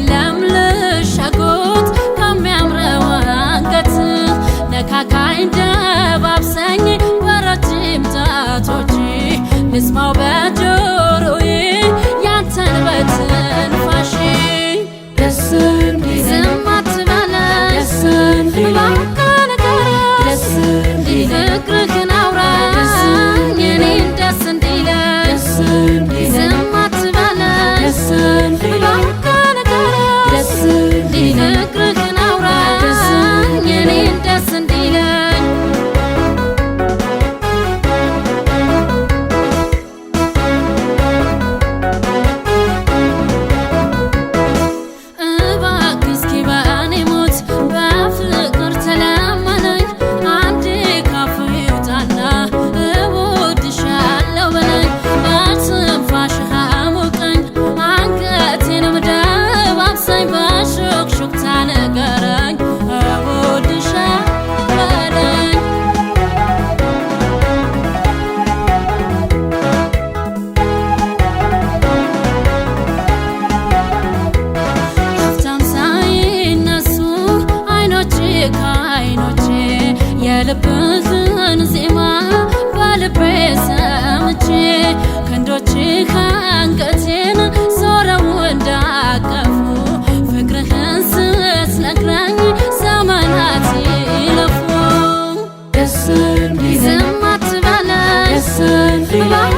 የለም ልሻጎት ከሚያምረው አንገት ነካካኝ ደባብሰኝ በረጅም ጣቶች ልስማው በጆሮዬ ያንተን በትንፋሽ ደስ እንዲለኝ ዝም አትበለኝ ደስ እንዲለኝ ደስ እንዲለኝ ፍቅርህን አውራኝ እኔን ደስ እንዲለኝ ደስ እንዲለኝ ዝም አትበለኝ ደስ እንዲለኝ ደስ እንዲለኝ ፍቅርህን አውራኝ እኔን ደስ እንዲለኝ እባክህ እስኪ በእኔ ሞት በፍቅር ተለመነኝ አንዴ ካፍህ ይውጣና እወድሻለሁ በለኝ በትንፋሽህ አሞቀኝ አንገቴንም ደባብሰኝ በሹክሹክታ ንገረኝ እወድሻለሁ በለኝ አፍታም ሳይነሱ አይኖቼ ከአይኖቼ የልብህን ዜማ በልቤ ሰምቼ ክንዶችህ አንገቴን ዞረው እንዳቀፉ ፍቅርህን ስትነግረኝ ዘመናት ይለፉ ደስ እንዲለኝ ዝም አትበለኝ ደስ እንዲለኝ